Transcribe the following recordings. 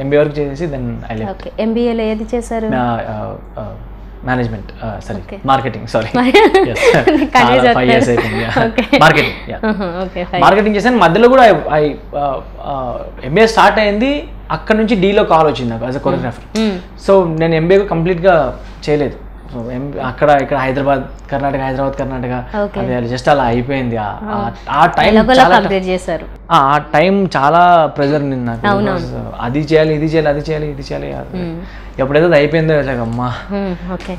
MBA వరకు చేసి then I left. Okay, ఎంబీఏలో ఏది చేశారు? Management, sorry marketing, sorry 5 years అయిపోయింది మార్కెటింగ్. మార్కెటింగ్ చేశాను. మధ్యలో కూడా ఎంబీఏ స్టార్ట్ అయింది, అక్కడ నుంచి డీలో కాల్ వచ్చింది నాకు యాజ్ అ కొరియోగ్రాఫర్. సో నేను ఎంబీఏ కంప్లీట్గా చేయలేదు. సో అక్కడ ఇక్కడ హైదరాబాద్ కర్ణాటక అది జస్ట్ అలా అయిపోయింది. ఆ టైం చాలా ప్రెజర్ నిన్న నాకు, అది చేయాలి ఇది చేయాలి. ఎప్పుడైతే అది అయిపోయిందో అమ్మా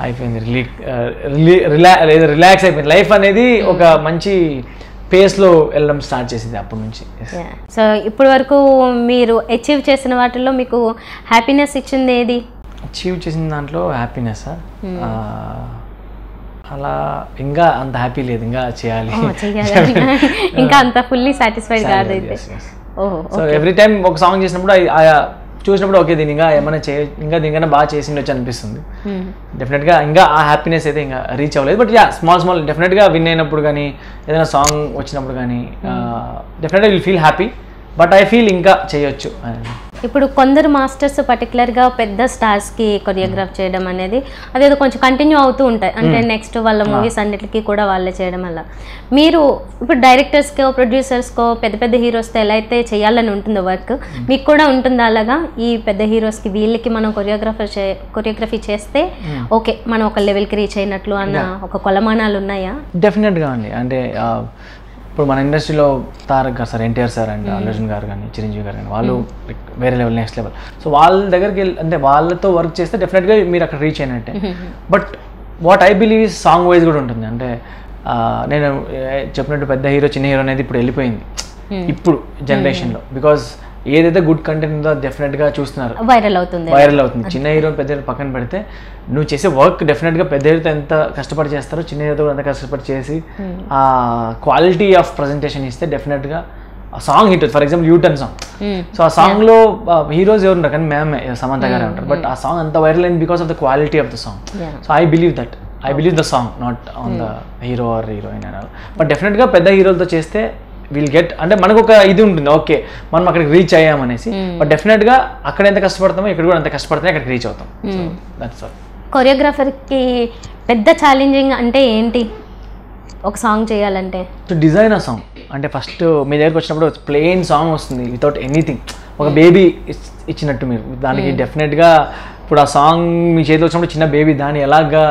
అయిపోయింది, రిలాక్స్ అయిపోయింది. లైఫ్ అనేది ఒక మంచి పేస్లో వెళ్ళడం స్టార్ట్ చేసింది అప్పటి నుంచి. సో ఇప్పటి వరకు మీరు అచీవ్ చేసిన వాటిల్లో మీకు హ్యాపీనెస్ ఇచ్చింది ఏది? అచీవ్ చేసిన దాంట్లో హ్యాపీనెస్ అలా ఇంకా అంత హ్యాపీ లేదు, ఇంకా చేయాలి, ఇంకా అంత ఫుల్లీ సాటిస్ఫైడ్ కాదు అయితే. సో ఎవ్రీ టైం ఒక సాంగ్ చేసినప్పుడు చూసినప్పుడు ఓకే దీని ఇంకా ఏమైనా ఇంకా దీనికన్నా బాగా చేసిండొచ్చు అనిపిస్తుంది. డెఫినెట్గా ఇంకా ఆ హ్యాపీనెస్ అయితే ఇంకా రీచ్ అవ్వలేదు. బట్ యా స్మాల్ డెఫినెట్గా విన్ అయినప్పుడు కానీ ఏదైనా సాంగ్ వచ్చినప్పుడు కానీ డెఫినెట్గా will feel happy. But I feel ఇంకా చేయొచ్చు. ఇప్పుడు కొందరు మాస్టర్స్ పర్టికులర్గా పెద్ద స్టార్స్కి కొరియోగ్రాఫ్ చేయడం అనేది అదేదో కొంచెం కంటిన్యూ అవుతూ ఉంటాయి, అంటే నెక్స్ట్ వాళ్ళ మూవీస్ అన్నిటికీ కూడా వాళ్ళే చేయడం వల్ల. మీరు ఇప్పుడు డైరెక్టర్స్కో ప్రొడ్యూసర్స్కో పెద్ద హీరోస్తో ఎలా అయితే చేయాలని ఉంటుందో వర్క్, మీకు కూడా ఉంటుంది అలాగా? ఈ పెద్ద హీరోస్కి వీళ్ళకి మనం కొరియోగ్రఫీ చేస్తే ఓకే మనం ఒక లెవెల్కి రీచ్ అయినట్లు అన్న ఒక కొలమానాలు ఉన్నాయా? డెఫినెట్గా అండి. అంటే ఇప్పుడు మన ఇండస్ట్రీలో తారక్ గారు sir, NTR sir and Allu Arjun గారు కానీ చిరంజీవి గారు కానీ వాళ్ళు వేరే లెవెల్, నెక్స్ట్ లెవెల్. సో వాళ్ళ దగ్గరికి వెళ్ళి అంటే వాళ్ళతో వర్క్ చేస్తే డెఫినెట్గా మీరు అక్కడ రీచ్ అయినట్టే. But what I believe is song wise కూడా ఉంటుంది. అంటే నేను చెప్పినట్టు పెద్ద హీరో చిన్న హీరో అనేది ఇప్పుడు వెళ్ళిపోయింది ఇప్పుడు జనరేషన్లో. బికాజ్ ఏదైతే గుడ్ కంటెంట్ ఉందో డెఫినెట్గా చూస్తున్నారు, వైరల్ అవుతుంది. చిన్న హీరో పెద్ద హీరో పక్కన పెడితే నువ్వు చేసే వర్క్ డెఫినెట్గా పెద్ద హీరోతో ఎంత కష్టపడి చేస్తారో చిన్న హీరోతో కూడా ఎంత కష్టపడి చేసి ఆ క్వాలిటీ ఆఫ్ ప్రజెంటేషన్ ఇస్తే డెఫినెట్గా ఆ song hit. For example U turn song. So ఆ సాంగ్లో హీరోస్ ఎవరు ఉంటారు కానీ మేమే సమంత గారే ఉంటారు. బట్ ఆ సాంగ్ అంత వైరల్ అయింది because of the quality of the song. So I believe the song, not on the hero or heroine అని. బట్ డెఫినెట్గా పెద్ద హీరోలతో చేస్తే విల్ గెట్, అంటే మనకు ఒక ఇది ఉంటుంది, ఓకే మనం అక్కడికి రీచ్ అయ్యామనేసి. బట్ డెఫినెట్గా అక్కడ ఎంత కష్టపడతామో ఇక్కడ కూడా అంత కష్టపడితే అక్కడికి రీచ్ అవుతాం. That's all. కొరియోగ్రాఫర్కి పెద్ద ఛాలెంజింగ్ అంటే ఏంటి ఒక సాంగ్ చేయాలంటే? టు డిజైన్ ఆ సాంగ్. అంటే ఫస్ట్ మీ దగ్గరకు వచ్చినప్పుడు ప్లెయిన్ సాంగ్ వస్తుంది వితౌట్ ఎనీథింగ్, ఒక బేబీ ఇచ్చినట్టు మీరు దానికి డెఫినెట్గా ఇప్పుడు ఆ సాంగ్ మీ చేతిలో వచ్చినప్పుడు చిన్న బేబీ దాన్ని ఎలాగా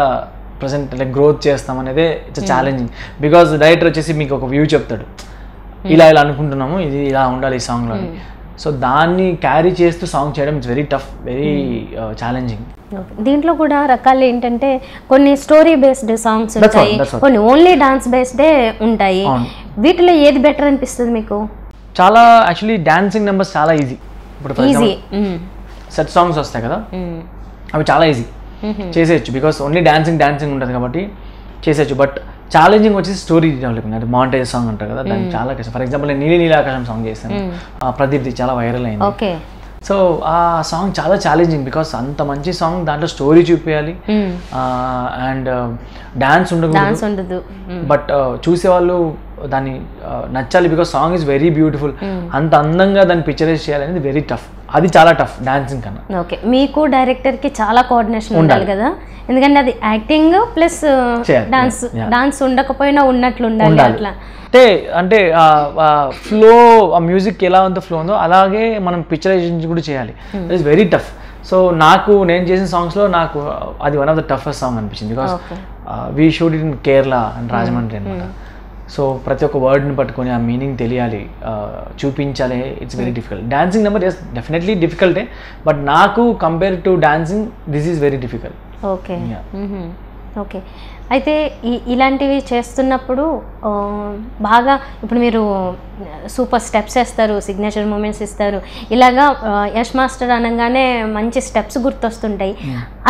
ప్రజెంట్ లైక్ గ్రోత్ చేస్తాం అనేది ఇట్స్ ఛాలెంజింగ్. బికాజ్ డైరెక్టర్ వచ్చేసి మీకు ఒక వ్యూ చెప్తాడు, ఇలా అనుకుంటున్నాము, ఇది ఇలా ఉండాలి ఈ సాంగ్లో. సో దాన్ని క్యారీ చేస్తూ సాంగ్ చేయడం it's very tough, very challenging. దీంట్లో కూడా రకాలు ఏంటంటే కొన్ని స్టోరీ బేస్డ్ సాంగ్స్ ఉంటాయి, కొన్ని ఓన్లీ డాన్స్ బేస్డే ఉంటాయి. వీటిలో ఏది బెటర్ అనిపిస్తుంది మీకు? చాలా యాక్చువల్లీ డాన్సింగ్ నెంబర్స్ చాలా ఈజీ. ఇప్పుడు ఈజీ సెట్ సాంగ్స్ వస్తాయి కదా, అవి చాలా ఈజీ చేసేయచ్చు బికాస్ ఓన్లీ డాన్సింగ్ ఉంటుంది కాబట్టి చేసేయచ్చు. బట్ ఛాలెంజింగ్ వచ్చేసి స్టోరీ డెవలపింగ్, అంటే మాంటేజ్ సాంగ్ అంటారు కదా, దానికి చాలా కష్టం. ఫర్ ఎగ్జాంపుల్ నేను నీలాకాశం సాంగ్ చేశాను, ప్రదీప్ది చాలా వైరల్ అయింది. సో ఆ సాంగ్ చాలా ఛాలెంజింగ్ బికాస్ అంత మంచి సాంగ్, దాంట్లో స్టోరీ చూపించాలి అండ్ డాన్స్ ఉండదు. బట్ చూసేవాళ్ళు దాన్ని నచ్చాలి because song is very beautiful. అంత అందంగా దాన్ని పిక్చరైజ్ చేయాలనేది వెరీ టఫ్, అది చాలా టఫ్ డాన్సింగ్ కన్నా. ఓకే, మీకు డైరెక్టర్కి చాలా కోఆర్డినేషన్ ఉండాలి కదా, ఎందుకంటే అది యాక్టింగ్ ప్లస్ డాన్స్ ఉండకపోయినా ఉన్నట్లు ఉండాలి అట్లా. అంటే ఫ్లో, ఆ మ్యూజిక్ ఎలా ఉందో ఫ్లో ఉందో అలాగే మనం పిక్చరైజేషన్ కూడా చేయాలి. It is very tough. So నేను చేసిన సాంగ్స్లో నాకు అది one of the toughest song అనిపించింది because we shoot it in Kerala and Rajahmundry అనమాట. సో ప్రతి ఒక్క వర్డ్ని పట్టుకొని ఆ మీనింగ్ తెలియాలి, చూపించాలి. It's very difficult. Dancing number is definitely డిఫికల్టే, బట్ నాకు compare to dancing this is very difficult. Okay okay. అయితే ఇలాంటివి చేస్తున్నప్పుడు బాగా ఇప్పుడు మీరు సూపర్ స్టెప్స్ వేస్తారు, సిగ్నేచర్ మూమెంట్స్ ఇస్తారు, ఇలాగా యష్ మాస్టర్ అనగానే మంచి స్టెప్స్ గుర్తొస్తుంటాయి.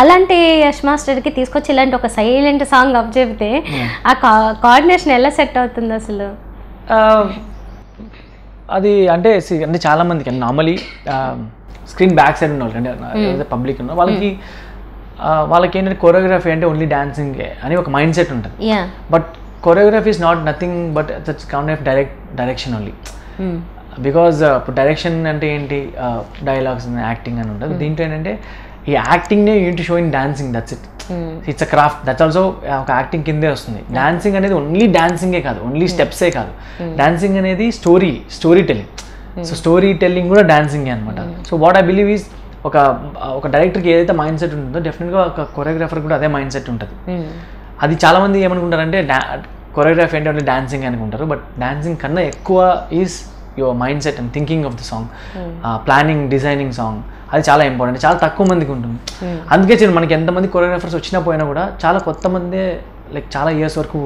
అలాంటి యష్ మాస్టర్కి తీసుకొచ్చి ఇలాంటి ఒక సైలెంట్ సాంగ్ అప్ చెబితే ఆ కోఆర్డినేషన్ ఎలా సెట్ అవుతుంది అసలు? అది అంటే చాలా మందికి నార్మలీ స్క్రీన్ బ్యాక్ సైడ్ ఉన్న వాళ్ళకి, అంటే పబ్లిక్ ఉన్న వాళ్ళకి ఏంటంటే కొరియోగ్రఫీ అంటే ఓన్లీ డాన్సింగ్ అని ఒక మైండ్ సెట్ ఉంటుంది. But choreography is not nothing but that's kind of direction only. Because ఇప్పుడు డైరెక్షన్ అంటే ఏంటి, డైలాగ్స్ యాక్టింగ్ అని ఉంటుంది. దీంట్లో ఏంటంటే ఈ యాక్టింగ్నే unit show in dancing, that's it. It's a craft, that's also ఒక యాక్టింగ్ కిందే వస్తుంది. డాన్సింగ్ అనేది ఓన్లీ డాన్సింగే కాదు, ఓన్లీ స్టెప్సే కాదు. డాన్సింగ్ అనేది story telling. So story telling కూడా డాన్సింగే అనమాట. So what I believe is ఒక డైరెక్టర్కి ఏదైతే మైండ్ సెట్ ఉంటుందో డెఫినెట్గా ఒక కొరియోగ్రాఫర్ కూడా అదే మైండ్ సెట్ ఉంటుంది. అది చాలామంది ఏమనుకుంటారంటే కొరియోగ్రఫీ ఏంటంటే డాన్సింగ్ అనుకుంటారు, బట్ డాన్సింగ్ కన్నా ఎక్కువ is your mind set and thinking of the song, planning, designing song. అది చాలా ఇంపార్టెంట్, చాలా తక్కువ మందికి ఉంటుంది. అందుకే మనకి ఎంతమంది కొరియోగ్రాఫర్స్ వచ్చినా పోయినా కూడా చాలా కొత్త మందే లైక్ చాలా ఇయర్స్ వరకు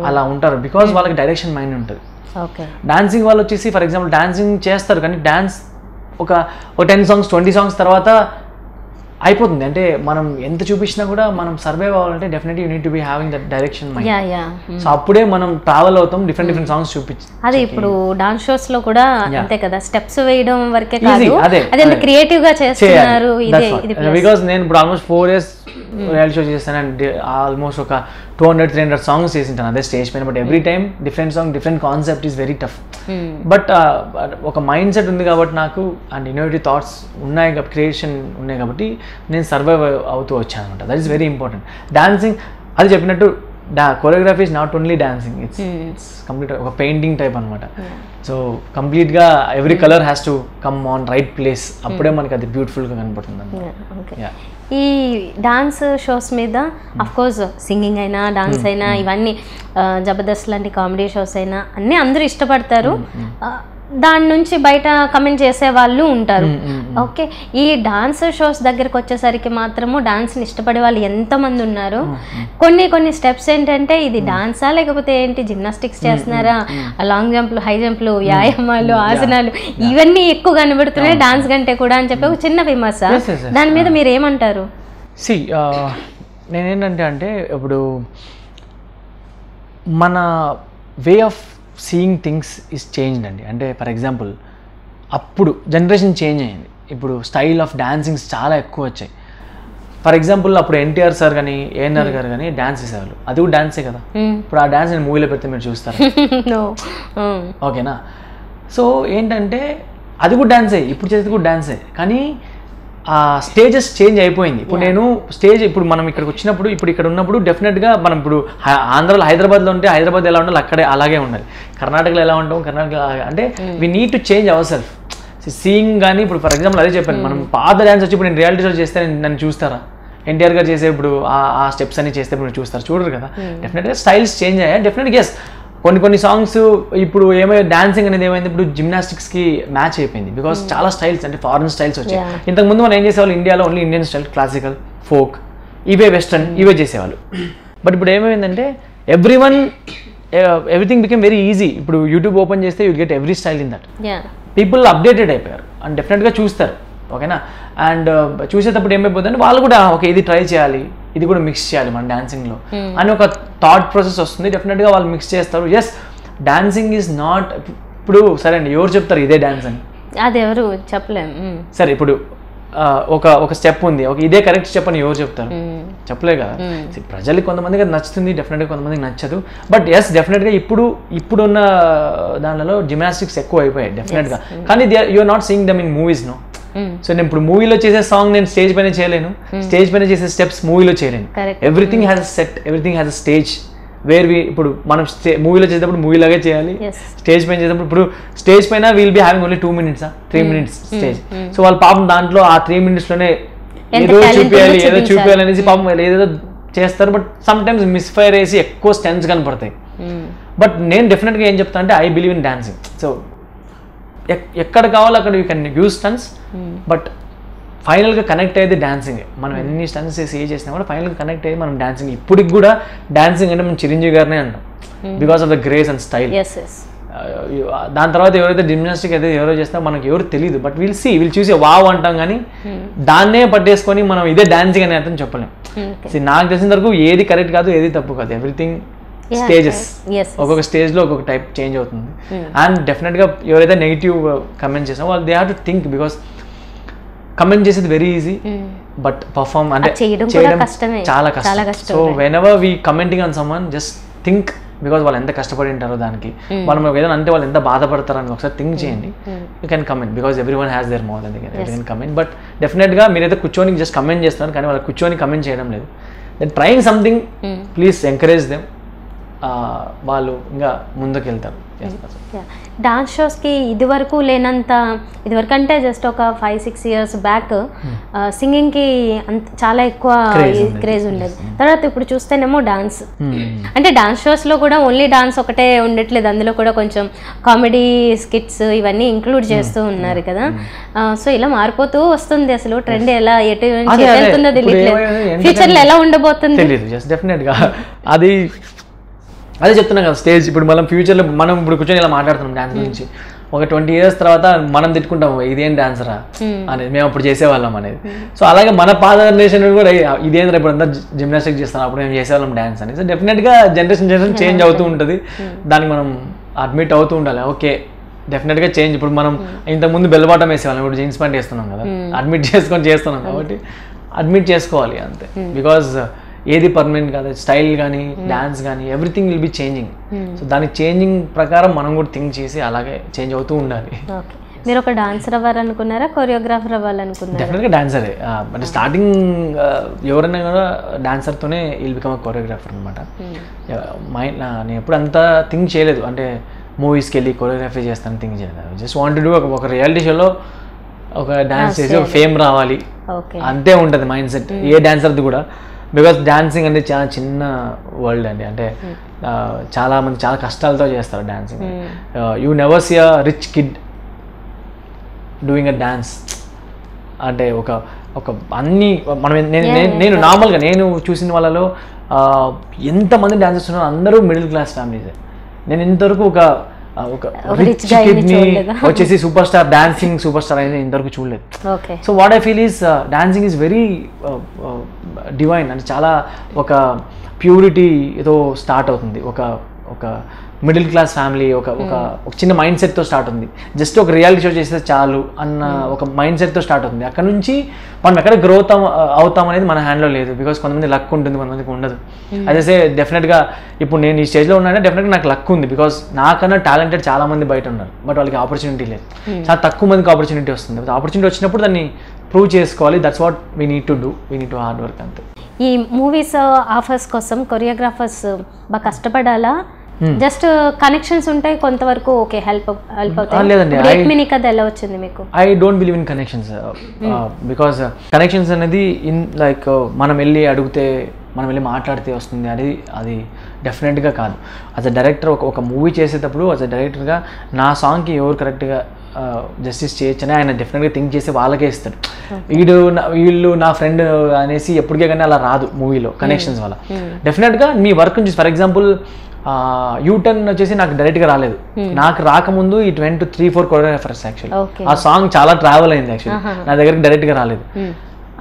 అలా ఉంటారు, బికాజ్ వాళ్ళకి డైరెక్షన్ మైండ్ ఉంటుంది. డాన్సింగ్ వాళ్ళు వచ్చేసి ఫర్ ఎగ్జాంపుల్ డాన్సింగ్ చేస్తారు, కానీ డాన్స్ ఒక 10 songs 20 songs తర్వాత అయిపోతుంది. అంటే మనం ఎంత చూపించినా కూడా మనం సర్వైవ్ అవ్వాలంటే definitely you need to be having that direction mind. So అప్పుడే మనం ట్రావెల్ అవుతాం, డిఫరెంట్ సాంగ్స్ చూపించి. అదే ఇప్పుడు డాన్స్ షోస్ లో కూడా అంతే కదా, స్టెప్స్ వేయడం వరకే కాదు, అదే క్రియేటివ్ గా చేస్తున్నారు. బికాజ్ నేను ఇప్పుడు ఆల్మోస్ట్ 4 years రియాలిటీ షో చేస్తాను అండ్ ఆల్మోస్ట్ ఒక 200-300 songs చేసింటాను అదే స్టేజ్ పైన. But every time different song, different concept is very tough. But ఒక మైండ్ సెట్ ఉంది కాబట్టి నాకు, అండ్ ఇన్నోవేటివ్ థాట్స్ ఉన్నాయి, క్రియేషన్ ఉన్నాయి కాబట్టి నేను సర్వైవ్ అవుతూ వచ్చాను అనమాట. That is very important. Dancing అది చెప్పినట్టు choreography is not only dancing, it's complete ఒక పెయింటింగ్ టైప్ అనమాట. సో కంప్లీట్గా every colour has to come on right place, అప్పుడే మనకి అది బ్యూటిఫుల్గా కనపడుతుంది అనమాట. ఈ డాన్స్ షోస్ మీద అఫ్కోర్స్ సింగింగ్ అయినా డాన్స్ అయినా ఇవన్నీ జబర్దస్త్ లాంటి కామెడీ షోస్ అయినా అన్నీ అందరూ ఇష్టపడతారు, దాని నుంచి బయట కమెంట్ చేసే వాళ్ళు ఉంటారు. ఓకే, ఈ డాన్స్ షోస్ దగ్గరకు వచ్చేసరికి మాత్రము డాన్స్ని ఇష్టపడే వాళ్ళు ఎంతమంది ఉన్నారు. కొన్ని స్టెప్స్ ఏంటంటే ఇది డాన్సా లేకపోతే ఏంటి జిమ్నాస్టిక్స్ చేస్తున్నారా, లాంగ్ జంప్లు, హై జంప్లు, వ్యాయామాలు, ఆసనాలు ఇవన్నీ ఎక్కువ కనబడుతున్నాయి డాన్స్ కంటే కూడా అని చెప్పి ఒక చిన్న విమర్శ. దాని మీద మీరు ఏమంటారు? సి నేనేంటంటే ఇప్పుడు మన way of seeing things is changed అండి. అంటే ఫర్ ఎగ్జాంపుల్ అప్పుడు జనరేషన్ చేంజ్ అయ్యింది, ఇప్పుడు స్టైల్ ఆఫ్ డాన్సింగ్స్ చాలా ఎక్కువ వచ్చాయి. ఫర్ ఎగ్జాంపుల్ అప్పుడు ఎన్టీఆర్ సార్ కానీ ఏఎన్ఆర్ గారు కానీ డాన్స్ చేసేవాళ్ళు, అది కూడా డాన్సే కదా. ఇప్పుడు ఆ డాన్స్ నేను మూవీలో పెడితే మీరు చూస్తారు, ఓకేనా? సో ఏంటంటే అది కూడా డాన్సే, ఇప్పుడు చేసేది కూడా డాన్సే, కానీ ఆ స్టేజెస్ చేంజ్ అయిపోయింది. ఇప్పుడు నేను స్టేజ్ ఇప్పుడు మనం ఇక్కడికి వచ్చినప్పుడు, ఇప్పుడు ఇక్కడ ఉన్నప్పుడు డెఫినెట్గా మనం ఇప్పుడు ఆంధ్రాలో హైదరాబాద్లో ఉంటే హైదరాబాద్ ఎలా ఉండాలి అక్కడే అలాగే ఉండాలి, కర్ణాటకలో ఎలా ఉంటాం కర్ణాటకలో అంటే we need to change our self. Seeing కానీ ఇప్పుడు ఫర్ ఎగ్జాంపుల్ అదే చెప్పాను, మనం పాత డ్యాన్స్ వచ్చి ఇప్పుడు నేను రియాలిటీ షో చేస్తే నన్ను చూస్తారా? ఎన్టీఆర్ గారు చేసే ఇప్పుడు ఆ స్టెప్స్ అన్ని చేస్తే ఇప్పుడు చూస్తారు, చూడరు కదా. డెఫినెట్గా స్టైల్స్ చేంజ్ అయ్యాయి, డెఫినెట్గా ఎస్. కొన్ని సాంగ్స్ ఇప్పుడు ఏమైనా డాన్సింగ్ అనేది ఏమైంది, ఇప్పుడు జిమ్నాస్టిక్స్కి మ్యాచ్ అయిపోయింది, బికాస్ చాలా స్టైల్స్ అంటే ఫారెన్ స్టైల్స్ వచ్చాయి. ఇంతకుముందు మనం ఏం చేసేవాళ్ళు, ఇండియాలో only Indian style, classical, folk, ఇవే వెస్టర్న్ ఇవే చేసేవాళ్ళు. బట్ ఇప్పుడు ఏమైందంటే ఎవ్రీథింగ్ బికెమ్ వెరీ ఈజీ. ఇప్పుడు యూట్యూబ్ ఓపెన్ చేస్తే you get every style in that. People updated అయిపోయారు అండ్ డెఫినెట్గా చూస్తారు, ఓకేనా? అండ్ చూసేటప్పుడు ఏమైపోతుందంటే వాళ్ళు కూడా ఓకే ఇది ట్రై చేయాలి, ఇది కూడా మిక్స్ చేయాలి మన డాన్సింగ్లో అని ఒక థాట్ ప్రాసెస్ వస్తుంది. డెఫినెట్గా వాళ్ళు మిక్స్ చేస్తారు. ఎస్, డాన్సింగ్ ఈజ్ నాట్ ఇప్పుడు సరే అండి ఎవరు చెప్తారు ఇదే డాన్స్ అని, అది ఎవరు చెప్పలేము. సరే ఇప్పుడు ఒక స్టెప్ ఉంది, ఒక ఇదే కరెక్ట్ స్టెప్ అని ఎవరు చెప్తారు? చెప్పలే కదా. ప్రజలకి కొంతమందికి అది నచ్చుతుంది, డెఫినెట్గా కొంతమందికి నచ్చదు. బట్ ఎస్ డెఫినెట్గా ఇప్పుడున్న దానిలో జిమ్నాస్టిక్స్ ఎక్కువ అయిపోయాయి డెఫినెట్గా, కానీ you are not seeing them in movies no. So నేను ఇప్పుడు మూవీలో చేసే సాంగ్ నేను స్టేజ్ పైన చేయలేను, స్టేజ్ పైన చేసే స్టెప్స్ మూవీలో చేయలేను. Everything has a set, everything has a stage where ఇప్పుడు మనం మూవీలో చేసేటప్పుడు మూవీలాగే చేయాలి, స్టేజ్ పైన చేసేటప్పుడు ఇప్పుడు స్టేజ్ పైన will be having only 2 minutes 3 minutes stage. So వాళ్ళ పాపం దాంట్లో ఆ 3 minutes లోనే ఏదో చూపించాలి అనేసి పాపం ఏదేదో చేస్తారు. బట్ సమ్ టైమ్స్ మిస్ఫైర్ వేసి ఎక్కువ స్టెన్స్ కనపడతాయి. బట్ నేను డెఫినెట్గా ఏం చెప్తాను అంటే I believe in dancing. So ఎక్కడ కావాలో అక్కడ you can use stunts, but ఫైనల్గా కనెక్ట్ అయ్యేది డాన్సింగ్. మనం ఎన్ని స్టన్స్ చేసి చేసినా కూడా ఫైనల్గా కనెక్ట్ అయ్యేది మనం డాన్సింగ్. ఇప్పటికి కూడా డాన్సింగ్ అంటే మనం చిరంజీవి గారినే అంటాం, because of the grace and style. దాని తర్వాత ఎవరైతే జిమ్నాస్టిక్ అయితే ఎవరో చేస్తారో మనకి ఎవరు తెలియదు, బట్ విల్ చూసి వావ్ అంటాం, కానీ దాన్నే పట్టేసుకొని మనం ఇదే డాన్సింగ్ అని అర్థం చెప్పలేం. నాకు తెలిసిన వరకు ఏది కరెక్ట్ కాదు, ఏది తప్పు కాదు, ఎవ్రీథింగ్ స్టేజెస్. ఒక్కొక్క స్టేజ్లో ఒక్కొక్క టైప్ చేంజ్ అవుతుంది. అండ్ డెఫినెట్గా ఎవరైతే నెగిటివ్ కమెంట్ చేసినా వాళ్ళు they have to think, because comment చేసేది వెరీ ఈజీ, బట్ పర్ఫార్మ్ అంటే చేయడం చాలా కష్టం. So when ever we commenting on someone just think because వాళ్ళు ఎంత కష్టపడి ఉంటారో దానికి, వాళ్ళు ఏదైనా అంటే వాళ్ళు ఎంత బాధపడతారని ఒకసారి థింక్ చేయండి. You can comment because every one has their mouth, అందుకే యూ కెన్ కమెంట్. బట్ డెఫినెట్గా మీరైతే కూర్చొని జస్ట్ కమెంట్ చేస్తున్నారు కానీ వాళ్ళు కూర్చొని కమెంట్ చేయడం లేదు. Then trying something, please encourage them, వాళ్ళు ఇంకా ముందుకు వెళ్తారు. డాన్స్ షోస్కి ఇదివరకు లేనంత, ఇదివరకు అంటే జస్ట్ ఒక 5-6 years బ్యాక్ సింగింగ్కి చాలా ఎక్కువ క్రేజ్ ఉండేది. తర్వాత ఇప్పుడు చూస్తేనేమో డాన్స్, అంటే డాన్స్ షోస్లో కూడా ఓన్లీ డాన్స్ ఒకటే ఉండట్లేదు, అందులో కూడా కొంచెం కామెడీ స్కిట్స్ ఇవన్నీ ఇంక్లూడ్ చేస్తూ ఉన్నారు కదా. సో ఇలా మారిపోతూ వస్తుంది, అసలు ట్రెండ్ ఎలా ఎటు వెళ్తుందో తెలియట్లేదు, ఫ్యూచర్లో ఎలా ఉండబోతుంది తెలియదు. డెఫినెట్గా అది అదే చెప్తున్నాం కదా స్టేజ్. ఇప్పుడు మనం ఫ్యూచర్లో మనం ఇప్పుడు కూర్చొని ఇలా మాట్లాడుతున్నాం డాన్స్ గురించి, ఒక 20 years తర్వాత మనం తిట్టుకుంటాము ఇదేం డాన్సరా అనేది, మేము అప్పుడు చేసేవాళ్ళం అనేది. సో అలాగే మన పాత జనరేషన్ కూడా ఇదేంద్రా ఇప్పుడు అంతా జిమ్నాస్టిక్ చేస్తాం, అప్పుడు మేము చేసేవాళ్ళం డాన్స్ అని. సో డెఫినెట్గా జనరేషన్ చేంజ్ అవుతూ ఉంటుంది, దానికి మనం అడ్మిట్ అవుతూ ఉండాలి. ఓకే డెఫినెట్గా చేంజ్. ఇప్పుడు మనం ఇంతకుముందు బెల్లబాటం వేసేవాళ్ళం, ఇప్పుడు జీన్స్ ప్యాంట్ వేస్తున్నాం కదా, అడ్మిట్ చేసుకొని చేస్తున్నాం కాబట్టి అడ్మిట్ చేసుకోవాలి అంతే. బికాజ్ ఏది పర్మనెంట్ కాదు, స్టైల్ కానీ డాన్స్ కానీ everything will be changing. So దానికి చేంజింగ్ ప్రకారం మనం కూడా థింక్ చేసి అలాగే చేంజ్ అవుతూ ఉండాలి. మీరు ఒక డాన్సర్ అవ్వాలనుకున్నారా, కొరియోగ్రాఫర్ అవ్వాలనుకున్నారా? డెఫినెట్గా డాన్సరే. అంటే స్టార్టింగ్ ఎవరైనా కూడా డాన్సర్తోనే విల్ బికమ్ కొరియోగ్రాఫర్ అనమాట. నేను ఎప్పుడు అంతా థింక్ చేయలేదు, అంటే మూవీస్కి వెళ్ళి కొరియోగ్రఫీ చేస్తాను థింక్ చేయలేదు. జస్ట్ వాంట్ టు డూ ఒక రియాలిటీ షోలో ఒక డాన్స్ చేసి ఒక ఫేమ్ రావాలి అంతే ఉంటుంది మైండ్ సెట్ ఏ డాన్సర్ది కూడా. బికాస్ డాన్సింగ్ అనేది చాలా చిన్న వరల్డ్ అండి, అంటే చాలా మంది చాలా కష్టాలతో చేస్తారు dancing. You never see a rich kid doing a dance. అంటే ఒక అన్ని మనం నేను నార్మల్గా నేను చూసిన వాళ్ళలో ఎంతమంది డాన్సర్స్ ఉన్నారో అందరూ మిడిల్ క్లాస్ ఫ్యామిలీసే. నేను ఇంతవరకు ఒక రిచ్ కిడ్ని వచ్చేసి super star dancing super star అనేది ఇంతవరకు చూడలేదు. So what I feel is dancing is very divine, అంటే చాలా ఒక ప్యూరిటీతో స్టార్ట్ అవుతుంది. ఒక మిడిల్ క్లాస్ ఫ్యామిలీ ఒక చిన్న మైండ్ సెట్తో స్టార్ట్ ఉంది. జస్ట్ ఒక రియాలిటీ షో చేస్తే చాలు అన్న ఒక మైండ్ సెట్తో స్టార్ట్ అవుతుంది. అక్కడ నుంచి మనం ఎక్కడ గ్రోత్ అవుతాం అనేది మన హ్యాండ్లో లేదు. బికాస్ కొంతమంది లక్ ఉంటుంది, కొంతమందికి ఉండదు. అదే డెఫినెట్గా ఇప్పుడు నేను ఈ స్టేజ్లో ఉన్నానంటే డెఫినెట్గా నాకు లక్ ఉంది. బికాస్ నాకన్నా టాలెంటెడ్ చాలా మంది బయట ఉన్నారు, బట్ వాళ్ళకి ఆపర్చునిటీ లేదు. చాలా తక్కువ మందికి ఆపర్చునిటీ వస్తుంది. ఆపర్చునిటీ వచ్చినప్పుడు దాన్ని ప్రూవ్ చేసుకోవాలి. That's what we need to do, we need to hard work అంతే. ఈ మూవీస్ ఆఫర్స్ కోసం కొరియోగ్రాఫర్స్ బాగా కష్టపడాలా, జస్ట్ కనెక్షన్స్ ఉంటాయి కొంతవరకు ఓకే హెల్ప్ అవుతాయి? లేదండి, ఎలా వచ్చింది మీకు? I don't believe in connections. Because connections అనేది లైక్ మనం వెళ్ళి అడిగితే మనం వెళ్ళి మాట్లాడితే వస్తుంది అది డెఫినెట్గా కాదు. యాజ్ అ డైరెక్టర్ ఒక మూవీ చేసేటప్పుడు యాజ్ అ డైరెక్టర్గా నా సాంగ్కి ఎవరు కరెక్ట్గా జస్టిస్ చేయొచ్చని ఆయన డెఫినెట్గా థింక్ చేసి వాళ్ళకే ఇస్తాడు. వీళ్ళు నా ఫ్రెండ్ అనేసి ఎప్పటికే కానీ అలా రాదు మూవీలో కనెక్షన్స్ వల్ల. డెఫినెట్గా మీ వర్క్ నుంచి ఫర్ ఎగ్జాంపుల్ యూటర్న్ వచ్చేసి నాకు డైరెక్ట్గా రాలేదు. నాకు రాకముందు ఈ 20 to 3-4 కొరియోగ్రాఫర్స్ యాక్చువల్లీ ఆ సాంగ్ చాలా ట్రావెల్ అయింది యాక్చువల్లీ, నా దగ్గరికి డైరెక్ట్గా రాలేదు.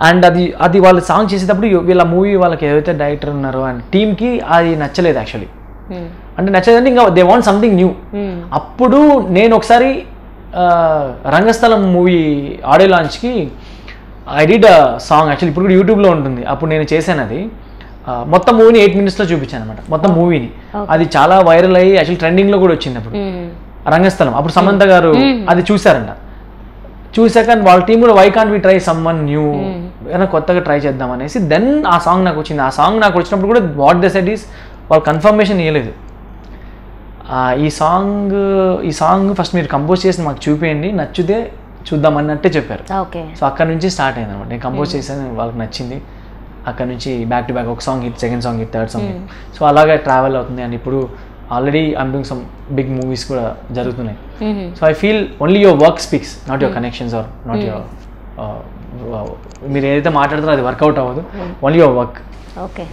అండ్ అది వాళ్ళు సాంగ్ చేసేటప్పుడు వీళ్ళ మూవీ వాళ్ళకి ఏదైతే డైరెక్టర్ ఉన్నారో అండ్ టీమ్కి అది నచ్చలేదు యాక్చువల్లీ. అంటే నచ్చలేదంటే ఇంకా దే వాంట్ సంథింగ్ న్యూ. అప్పుడు నేను ఒకసారి రంగస్థలం మూవీ ఆడియో లాంచ్కి I did a song actually, ఇప్పుడు కూడా యూట్యూబ్లో ఉంటుంది. అప్పుడు నేను చేశాను అది, మొత్తం మూవీని 8 minutesలో చూపించాను అనమాట మొత్తం మూవీని. అది చాలా వైరల్ అయ్యి యాక్చువల్లీ ట్రెండింగ్లో కూడా వచ్చింది అప్పుడు రంగస్థలం. అప్పుడు సమంత గారు అది చూసారంట. చూసాక వాళ్ళ టీం కూడా why can't we try someone new, ఏదైనా కొత్తగా ట్రై చేద్దాం అనేసి దెన్ ఆ సాంగ్ నాకు వచ్చింది. ఆ సాంగ్ నాకు వచ్చినప్పుడు కూడా వాట్ దే సెడ్ ఈస్ వాళ్ళు కన్ఫర్మేషన్ ఇవ్వలేదు. ఈ సాంగ్ ఫస్ట్ మీరు కంపోజ్ చేసి మాకు చూపించండి, నచ్చితే చూద్దాం అన్నట్టే చెప్పారు. సో అక్కడ నుంచి స్టార్ట్ అయింది అనమాట. నేను కంపోజ్ చేశాను, వాళ్ళకి నచ్చింది. అక్కడ నుంచి బ్యాక్ టు బ్యాక్ ఒక song hit, second song hit, third song hit. So అలాగే ట్రావెల్ అవుతుంది. అండ్ ఇప్పుడు already I'm doing some big movies కూడా జరుగుతున్నాయి. So I feel only your work speaks, not your connections or not your మీరు ఏదైతే మాట్లాడుతారో అది work out అవ్వదు, only your work. Okay,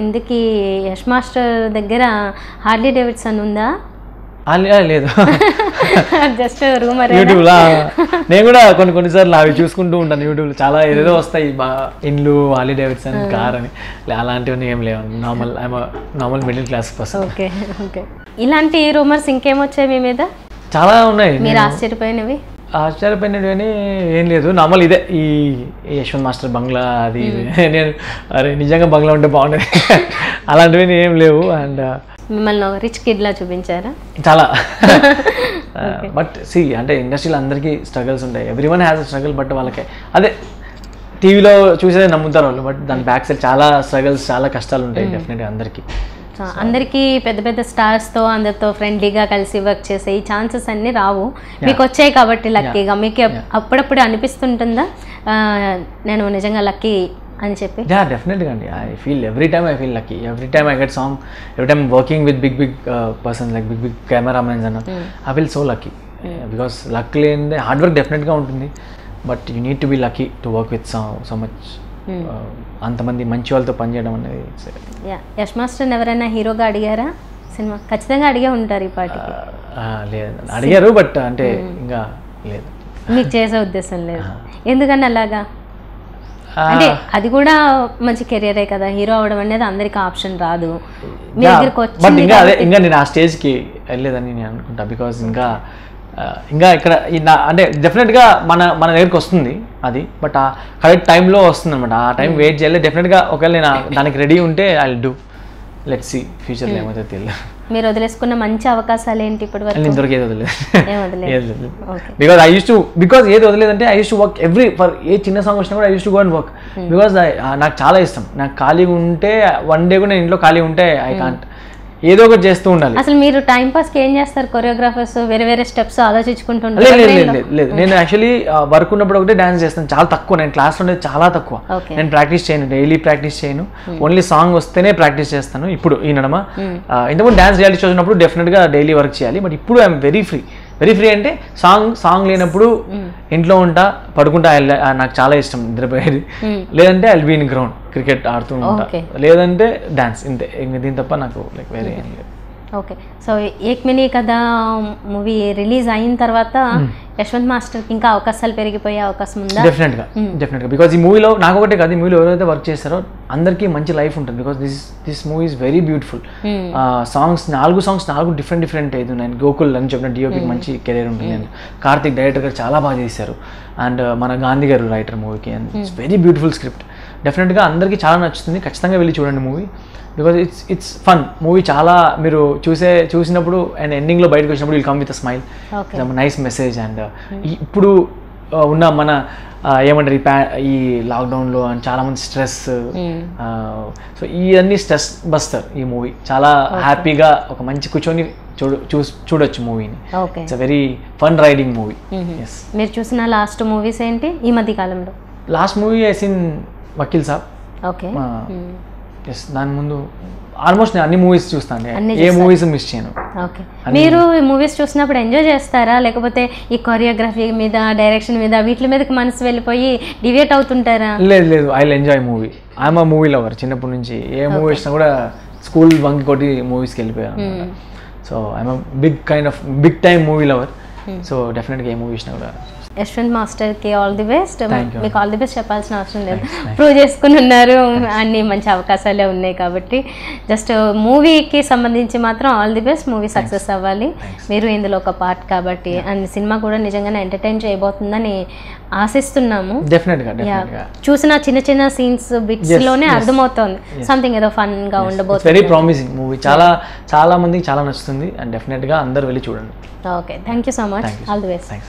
ఎందుకు యష్ మాస్టర్ దగ్గర హార్లీ డేవిడ్సన్ ఉందా? లేదు, జస్ట్ రూమర్. యూట్యూబ్లో నేను కూడా కొన్నిసార్లు అవి చూసుకుంటూ ఉంటాను. యూట్యూబ్లో చాలా ఏదేదో వస్తాయి, ఇండ్లు, హార్లీ డేవిడ్సన్, కార్ అని. అలాంటివన్నీ ఏం లేవు, normal middle class person. Okay okay. ఇలాంటి రూమర్స్ ఇంకేమొచ్చాయి మీ మీద? చాలా ఉన్నాయి. మీరు ఆశ్చర్యపోయినవి? ఆశ్చర్యపోయినవి ఏం లేదు, నార్మల్ ఇదే ఈ యశ్వంత్ మాస్టర్ బంగ్లా అది నేను అరే నిజంగా బంగ్లా ఉంటే బాగుండేది అలాంటివి ఏం లేవు. అండ్ మిమ్మల్ని రిచ్ కిడ్లా చూపించారా? చాలా. బట్ సి అంటే ఇండస్ట్రీలో అందరికీ స్ట్రగల్స్ ఉంటాయి, every one has a struggle. But వాళ్ళకి అదే టీవీలో చూసేది నమ్ముతారు వాళ్ళు, బట్ దాని బ్యాక్ సైడ్ చాలా స్ట్రగల్స్, చాలా కష్టాలు ఉంటాయి డెఫినెట్గా అందరికీ. అందరికీ పెద్ద పెద్ద స్టార్స్తో అందరితో ఫ్రెండ్లీగా కలిసి వర్క్ చేసే ఈ ఛాన్సెస్ అన్నీ రావు, మీకు వచ్చాయి కాబట్టి లక్కీగా. మీకు అప్పుడప్పుడు అనిపిస్తుంటుందా నేను నిజంగా లక్కీ అని చెప్పి? డెఫినెట్గా అండి. I feel every time lucky. Every time I get song, every time working with big persons like big cameramens అన్న, I feel so lucky. Because luck లేనిదే హార్డ్ వర్క్ డెఫినెట్గా ఉంటుంది, but you need to be lucky to work with so much అంతమంది మంచి వాళ్ళతో పనిచేయడం అనేది. Yash master ఎవరైనా హీరోగా అడిగారా సినిమా? ఖచ్చితంగా అడిగే ఉంటారు ఈ పాటికి. లేదు అడిగారు, బట్ అంటే ఇంకా లేదు. మీకు చేసే ఉద్దేశం లేదు? ఎందుకని అలాగా? అంటే అది కూడా మంచి కెరియరే కదా, హీరో అవడం అనేది అందరికి ఆప్షన్ రాదు. మీ దగ్గరికి వచ్చి ఇంకా నేను ఆ స్టేజ్కి వెళ్ళలేదని నేను అనుకుంటా. బికాజ్ ఇంకా ఇక్కడ అంటే డెఫినెట్గా మన దగ్గరికి వస్తుంది అది, బట్ ఆ కరెక్ట్ టైంలో వస్తుంది అనమాట. ఆ టైం వెయిట్ చేయాలి డెఫినెట్గా. ఒకవేళ నేను దానికి రెడీ ఉంటే I will do. Let's see ఫ్యూచర్లో ఏమైతే తెలియదు. మీరు వదిలేసుకున్న మంచి అవకాశాలు ఏంటి ఇప్పటి వరకు? నేను ఇంతవరకు ఏది వదిలేదు. బికాజ్ ఏది వదిలేదంటే I use to work for a చిన్న సాంగ్ వచ్చినా కూడా I use to go and work. Because నాకు చాలా ఇష్టం. నాకు ఖాళీగా ఉంటే వన్ డే కూడా నేను ఇంట్లో ఖాళీ ఉంటే ఐ కాంట్, ఏదో ఒకటి చేస్తూ ఉండాలి. అసలు మీరు టైం పాస్కి ఏం చేస్తారు? కొరియోగ్రాఫర్స్ వేరే వేరే స్టెప్స్ ఆలోచించుకుంటుంటారు? లేదు, నేను యాక్చువల్లీ వర్క్ ఉన్నప్పుడు ఒకటే డాన్స్ చేస్తాను, చాలా తక్కువ. నేను క్లాస్లో ఉండేది చాలా తక్కువ. నేను ప్రాక్టీస్ చేయను, డైలీ ప్రాక్టీస్ చేయను. ఓన్లీ సాంగ్ వస్తేనే ప్రాక్టీస్ చేస్తాను. ఇప్పుడు ఈ నడమ ఇంతకుముందు డాన్స్ రియాలిటీ షోస్ ఉన్నప్పుడు డెఫినెట్గా డైలీ వర్క్ చేయాలి. బట్ ఇప్పుడు ఐఎమ్ వెరీ ఫ్రీ అంటే సాంగ్ లేనప్పుడు ఇంట్లో ఉంటా, పడుకుంటా. నాకు చాలా ఇష్టం నిద్రపోయేది. లేదంటే I will be in ground cricket ఆడుతూ ఉంటా, లేదంటే డాన్స్. ఇంతే, ఇంక దీని తప్ప నాకు లైక్ వేరే ఏం లేదు. ఓకే. సో ఏక్ మినీ కథ మూవీ రిలీజ్ అయిన తర్వాత యశ్వంత్ మాస్టర్కి ఇంకా అవకాశాలు పెరిగిపోయే అవకాశం ఉందా? డెఫినెట్గా. బికాజ్ ఈ మూవీలో నాకు ఒకటే కాదు, ఈ మూవీలో ఎవరైతే వర్క్ చేస్తారో అందరికీ మంచి లైఫ్ ఉంటుంది. Because this movie is very beautiful. Songs 4 songs 4 different అయితే నేను గోకుల్ అని చెప్పిన డిఓపికి మంచి కెరీర్ ఉంటుంది. అండ్ కార్తిక్ డైరెక్టర్ గారు చాలా బాగా చేశారు. అండ్ మన గాంధీ గారు రైటర్ మూవీకి. And it's very beautiful script. డెఫినెట్గా అందరికీ చాలా నచ్చుతుంది. ఖచ్చితంగా వెళ్ళి చూడండి movie. Because it's fun movie. చాలా మీరు చూసినప్పుడు అండ్ ఎండింగ్లో బయటకు వచ్చినప్పుడు will come with a smile, nice message. And ఇప్పుడు ఉన్న మన ఏమంటారు ఈ లాక్డౌన్లో అండ్ చాలామంది స్ట్రెస్, సో ఇవన్నీ స్ట్రెస్ బస్టర్ ఈ మూవీ. చాలా హ్యాపీగా ఒక మంచి కూర్చొని చూడొచ్చు మూవీని. It's a very fun riding movie. మీరు చూసిన లాస్ట్ మూవీస్ ఏంటి ఈ మధ్య కాలంలో? Last movie I seen Vakeel Saab. Okay. Yes, దాని ముందు ఆల్మోస్ట్ నేను అన్ని మూవీస్ చూస్తాను, ఏ మూవీస్ మిస్ చేయను. ఓకే. మీరు మూవీస్ చూసినప్పుడు ఎంజాయ్ చేస్తారా, లేకపోతే ఈ కొరియోగ్రఫీ మీద, డైరెక్షన్ మీద, వీటి మీదకి మనసు వెళ్ళిపోయి డివేట్ అవుతుంటారా? లేదు, I will enjoy movie. I'm a movie lover. చిన్నప్పటి నుంచి ఏ మూవీ వచ్చినా కూడా స్కూల్ బంక్ కొట్టి మూవీస్కి వెళ్ళిపోయాను. So I'm big time movie lover. So డెఫినెట్గా ఏ మూవీ వచ్చినా కూడా. యశ్వంత్ మాస్టర్కి ఆల్ ది బెస్ట్. మీకు ఆల్ ది బెస్ట్ చెప్పాల్సిన అవసరం లేదు, ప్రూవ్ చేసుకుని ఉన్నారు. అన్ని మంచి అవకాశాలే ఉన్నాయి కాబట్టి జస్ట్ మూవీకి సంబంధించి మాత్రం all the best. Movie success అవ్వాలి, మీరు ఇందులో ఒక పార్ట్ కాబట్టి. అండ్ సినిమా కూడా నిజంగానే ఎంటర్టైన్ చేయబోతుందని ఆశిస్తున్నాము. చూసిన చిన్న సీన్స్ బిట్స్ లోనే అర్థమవుతోంది సంథింగ్ ఏదో ఫన్ గా ఉండబోతుంది. Very promising movie. చాలా మందికి చాలా నచ్చుతుంది. అండ్ డెఫినెట్ గా అందరూ వెళ్ళి చూడండి. Okay, thank you so much. All the best.